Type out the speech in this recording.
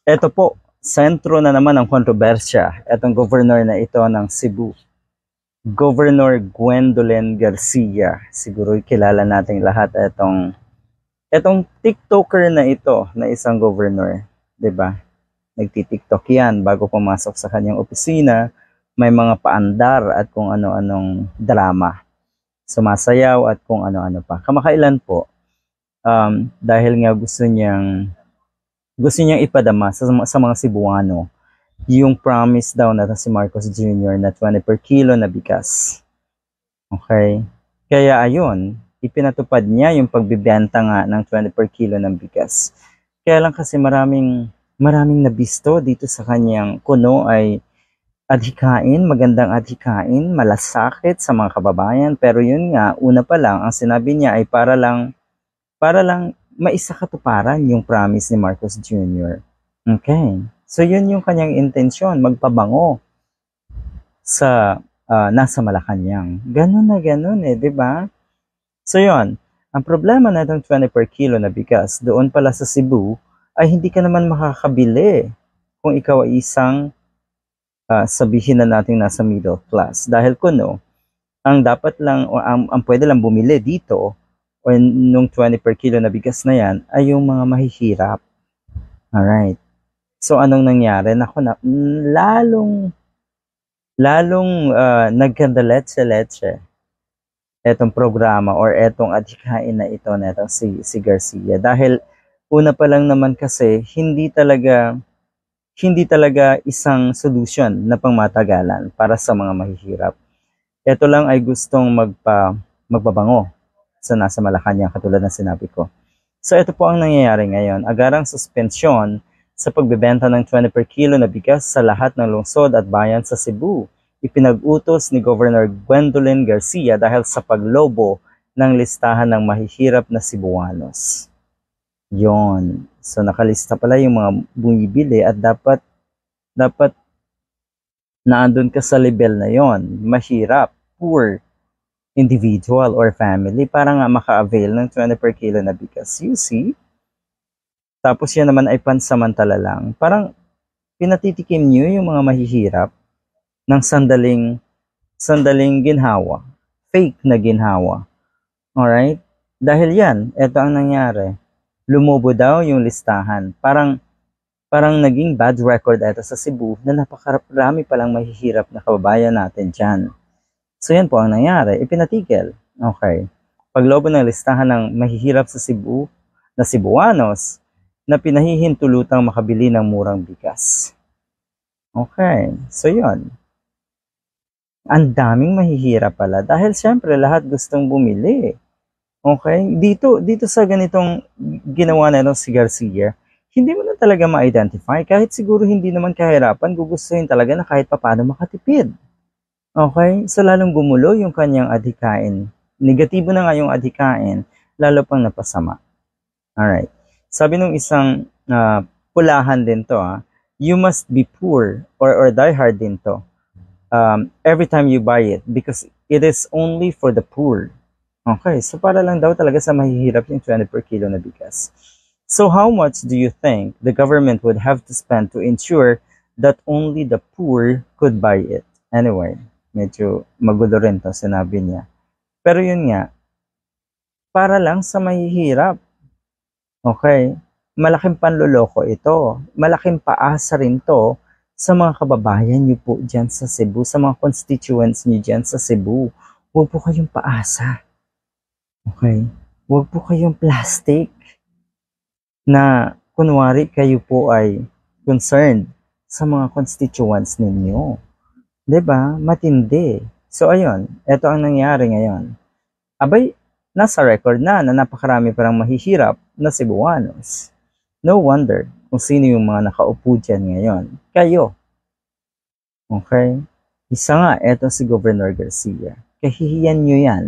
Ito po, sentro na naman ng kontrobersya, itong governor na ito ng Cebu. Governor Gwendolyn Garcia. Siguro kilala nating lahat itong TikToker na ito na isang governor, 'di ba? Nagti-TikTok 'yan bago pumasok sa kanyang opisina, may mga paandar at kung ano-anong drama. Sumasayaw at kung ano-ano pa. Kamakailan po, dahil nga gusto niyang ipadama sa mga Cebuano yung promise daw na si Marcos Jr. na 20 per kilo na bigas. Okay? Kaya ayun, ipinatupad niya yung pagbibenta nga ng 20 per kilo ng bigas. Kaya lang kasi maraming nabisto dito sa kanyang kuno ay adhikain, magandang adhikain, malasakit sa mga kababayan. Pero yun nga, una pa lang, ang sinabi niya ay para lang maisakatuparan yung promise ni Marcos Jr. Okay. So yun yung kanyang intensyon, magpabango sa nasa Malacanang. Ganun na ganun 'di ba? So yun, ang problema na itong 20 per kilo na bigas doon pala sa Cebu ay hindi ka naman makakabili kung ikaw ay isang sabihin na natin nasa middle class. Dahil kuno, ang dapat lang o ang pwede lang bumili dito o nung 20 per kilo na bigas na yan ay yung mga mahihirap. Alright. So anong nangyari? Naku na, lalong nagkandaletse-letse etong programa or etong adhikain na ito na itong si Garcia. Dahil una pa lang naman kasi hindi talaga isang solution na pangmatagalan para sa mga mahihirap. Ito lang ay gustong magbabango sa nasa Malacanang katulad ng sinabi ko. So ito po ang nangyayari ngayon. Agarang suspensyon sa pagbebenta ng 20 per kilo na bigas sa lahat ng lungsod at bayan sa Cebu. Ipinag-utos ni Governor Gwendolyn Garcia dahil sa paglobo ng listahan ng mahihirap na Cebuanos. Yon. So nakalista pala yung mga bumibili at dapat naandun ka sa level na yon. Mahirap, poor, individual or family para nga maka-avail ng 20 per kilo na bigas. You see? Tapos yan naman ay pansamantala lang. Parang pinatitikim nyo yung mga mahihirap ng sandaling ginhawa. Fake na ginhawa. Alright? Dahil yan, ito ang nangyari. Lumobo daw yung listahan. Parang naging bad record ito sa Cebu na napakarami palang mahihirap na kababayan natin dyan. So yan po ang nangyari, ipinatigil. Okay. Paglobo ng listahan ng mahihirap sa Cebu na Cebuanos na pinahihintulutang makabili ng murang bigas. Okay. So yan. Ang daming mahihirap pala dahil syempre lahat gustong bumili. Okay? Dito sa ganitong ginawa na si Garcia, hindi mo na talaga ma-identify kahit siguro hindi naman kahirapan, gugustuhin talaga na kahit papaano makatipid. Okay? So lalong gumulo yung kanyang adhikain. Negatibo na nga yung adhikain, lalo pang napasama. Alright. Sabi nung isang pulahan din to, you must be poor or die hard din to. Every time you buy it because it is only for the poor. Okay, so para lang daw talaga sa mahihirap yung 20 per kilo na bigas. So how much do you think the government would have to spend to ensure that only the poor could buy it? Anyway, medyo magulo rin to sinabi niya. Pero yun nga, para lang sa mahihirap. Okay? Malaking panloloko ito. Malaking paasa rin to sa mga kababayan niyo po dyan sa Cebu, sa mga constituents niyo dyan sa Cebu. Huwag po kayong paasa. Okay? Huwag po kayong plastic na kunwari kayo po ay concerned sa mga constituents ninyo. 'Di ba? Matindi. So ayun, ito ang nangyari ngayon. Abay, nasa record na napakarami parang mahihirap na Cebuanos. No wonder kung sino yung mga nakaupo dyan ngayon. Kayo. Okay? Isa nga, eto si Governor Garcia. Kahihiyan nyo yan.